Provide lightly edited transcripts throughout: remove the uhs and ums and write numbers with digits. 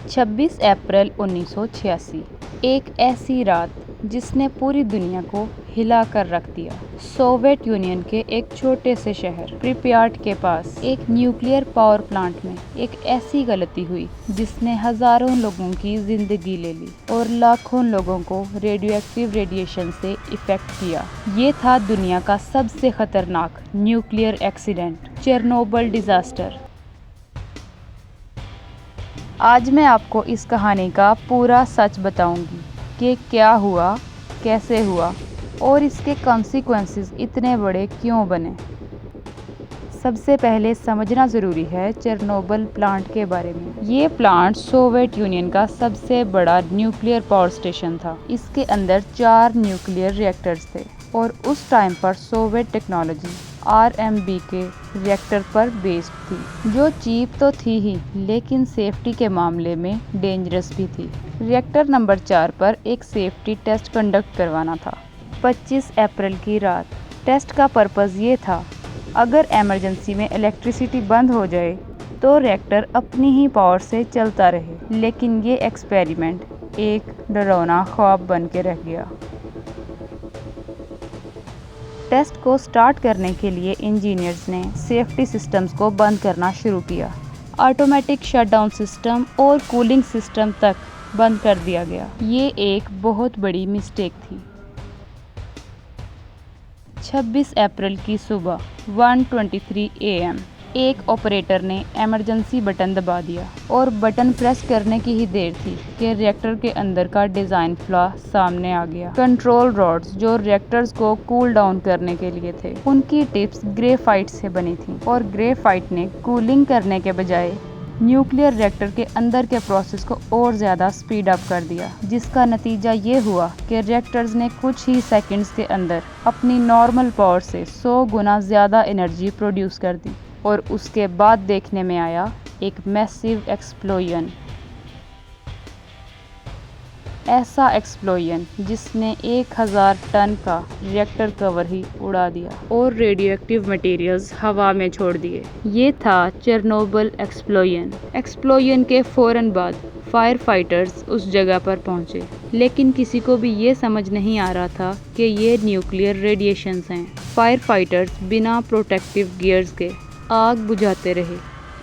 26 अप्रैल 1986, एक ऐसी रात जिसने पूरी दुनिया को हिला कर रख दिया। सोवियत यूनियन के एक छोटे से शहर प्रिप्याट के पास एक न्यूक्लियर पावर प्लांट में एक ऐसी गलती हुई जिसने हजारों लोगों की जिंदगी ले ली और लाखों लोगों को रेडियोएक्टिव रेडिएशन से इफेक्ट किया। ये था दुनिया का सबसे खतरनाक न्यूक्लियर एक्सीडेंट, चेरनोबिल डिजास्टर। आज मैं आपको इस कहानी का पूरा सच बताऊंगी कि क्या हुआ, कैसे हुआ और इसके कॉन्सिक्वेंसेस इतने बड़े क्यों बने। सबसे पहले समझना ज़रूरी है चेरनोबिल प्लांट के बारे में। ये प्लांट सोवियत यूनियन का सबसे बड़ा न्यूक्लियर पावर स्टेशन था। इसके अंदर 4 न्यूक्लियर रिएक्टर्स थे और उस टाइम पर सोवियत टेक्नोलॉजी RMB के रिएक्टर पर बेस्ड थी, जो चीप तो थी ही लेकिन सेफ्टी के मामले में डेंजरस भी थी। रिएक्टर नंबर 4 पर एक सेफ्टी टेस्ट कंडक्ट करवाना था 25 अप्रैल की रात। टेस्ट का पर्पज़ ये था, अगर इमरजेंसी में इलेक्ट्रिसिटी बंद हो जाए तो रिएक्टर अपनी ही पावर से चलता रहे। लेकिन ये एक्सपेरिमेंट एक डरावना ख्वाब बन के रह गया। टेस्ट को स्टार्ट करने के लिए इंजीनियर्स ने सेफ्टी सिस्टम्स को बंद करना शुरू किया। ऑटोमेटिक शटडाउन सिस्टम और कूलिंग सिस्टम तक बंद कर दिया गया। ये एक बहुत बड़ी मिस्टेक थी। 26 अप्रैल की सुबह 1:23 AM एक ऑपरेटर ने इमरजेंसी बटन दबा दिया और बटन प्रेस करने की ही देर थी कि रिएक्टर के अंदर का डिज़ाइन फ्लॉ सामने आ गया। कंट्रोल रॉड्स जो रिएक्टर्स को कूल डाउन करने के लिए थे, उनकी टिप्स ग्रेफाइट से बनी थी और ग्रेफाइट ने कूलिंग करने के बजाय न्यूक्लियर रिएक्टर के अंदर के प्रोसेस को और ज़्यादा स्पीड अप कर दिया, जिसका नतीजा ये हुआ कि रिएक्टर्स ने कुछ ही सेकंड्स के अंदर अपनी नॉर्मल पावर से 100 गुना ज़्यादा एनर्जी प्रोड्यूस कर दी। और उसके बाद देखने में आया एक मैसिव एक्सप्लोजन। ऐसा एक्सप्लोजन जिसने 1000 टन का रिएक्टर कवर ही उड़ा दिया और रेडियोएक्टिव मटेरियल्स हवा में छोड़ दिए। ये था चेरनोबिल एक्सप्लोजन। एक्सप्लोजन के फौरन बाद फायर फाइटर्स उस जगह पर पहुंचे, लेकिन किसी को भी ये समझ नहीं आ रहा था कि ये न्यूक्लियर रेडिएशंस हैं। फायर फाइटर्स बिना प्रोटेक्टिव गियर्स के आग बुझाते रहे।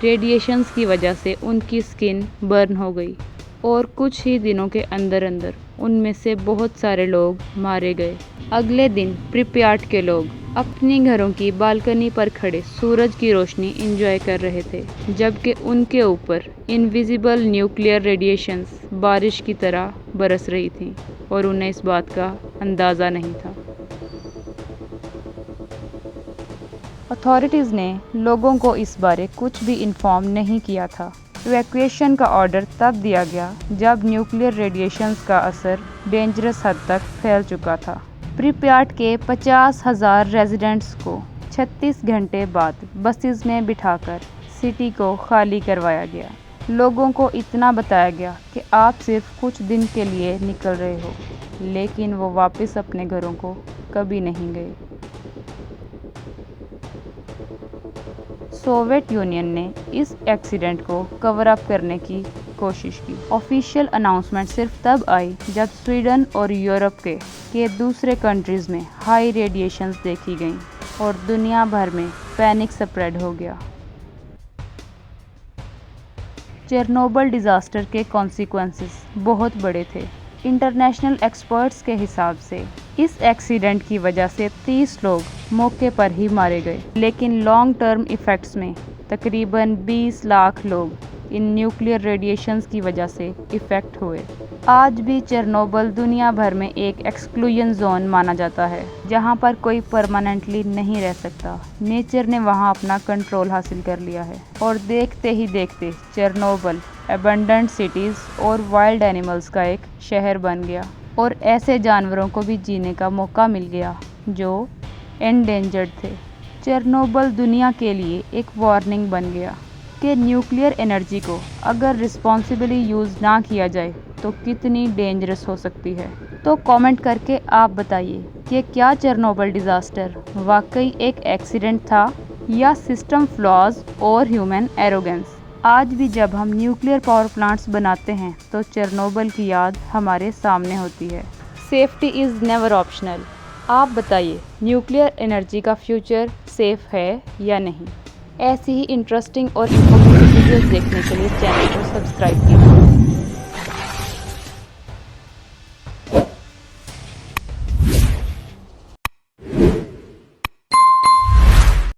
रेडिएशंस की वजह से उनकी स्किन बर्न हो गई और कुछ ही दिनों के अंदर अंदर उनमें से बहुत सारे लोग मारे गए। अगले दिन प्रिप्याट के लोग अपने घरों की बालकनी पर खड़े सूरज की रोशनी एंजॉय कर रहे थे, जबकि उनके ऊपर इनविजिबल न्यूक्लियर रेडिएशंस बारिश की तरह बरस रही थी और उन्हें इस बात का अंदाज़ा नहीं था। अथॉरिटीज़ ने लोगों को इस बारे कुछ भी इन्फॉर्म नहीं किया था। इवैक्यूएशन का ऑर्डर तब दिया गया जब न्यूक्लियर रेडिएशंस का असर डेंजरस हद तक फैल चुका था। प्रिप्याट के 50,000 रेजिडेंट्स को 36 घंटे बाद बसेस में बिठाकर सिटी को खाली करवाया गया। लोगों को इतना बताया गया कि आप सिर्फ कुछ दिन के लिए निकल रहे हो, लेकिन वो वापस अपने घरों को कभी नहीं गए। सोवियत यूनियन ने इस एक्सीडेंट को कवर अप करने की कोशिश की। ऑफिशियल अनाउंसमेंट सिर्फ तब आई जब स्वीडन और यूरोप के दूसरे कंट्रीज़ में हाई रेडिएशंस देखी गईं और दुनिया भर में पैनिक स्प्रेड हो गया। चेरनोबिल डिज़ास्टर के कॉन्सिक्वेंसेस बहुत बड़े थे। इंटरनेशनल एक्सपर्ट्स के हिसाब से इस एक्सीडेंट की वजह से 30 लोग मौके पर ही मारे गए, लेकिन लॉन्ग टर्म इफ़ेक्ट्स में तकरीबन 20 लाख लोग इन न्यूक्लियर रेडिएशंस की वजह से इफ़ेक्ट हुए। आज भी चेरनोबिल दुनिया भर में एक एक्सक्लूजन जोन माना जाता है, जहां पर कोई परमानेंटली नहीं रह सकता। नेचर ने वहां अपना कंट्रोल हासिल कर लिया है और देखते ही देखते चेरनोबिल एबंडेंट सिटीज़ और वाइल्ड एनिमल्स का एक शहर बन गया और ऐसे जानवरों को भी जीने का मौका मिल गया जो एंडेंजर्ड थे। चेरनोबिल दुनिया के लिए एक वार्निंग बन गया कि न्यूक्लियर एनर्जी को अगर रिस्पॉन्सिबली यूज़ ना किया जाए तो कितनी डेंजरस हो सकती है। तो कमेंट करके आप बताइए कि क्या चेरनोबिल डिज़ास्टर वाकई एक एक्सीडेंट था या सिस्टम फ्लॉज और ह्यूमन एरोगेंस। आज भी जब हम न्यूक्लियर पावर प्लांट्स बनाते हैं तो चेरनोबिल की याद हमारे सामने होती है। Safety is never optional. आप बताइए, न्यूक्लियर एनर्जी का फ्यूचर सेफ है या नहीं? ऐसी ही इंटरेस्टिंग और इन्फॉर्मेटिव वीडियोस देखने के लिए चैनल को सब्सक्राइब कीजिए।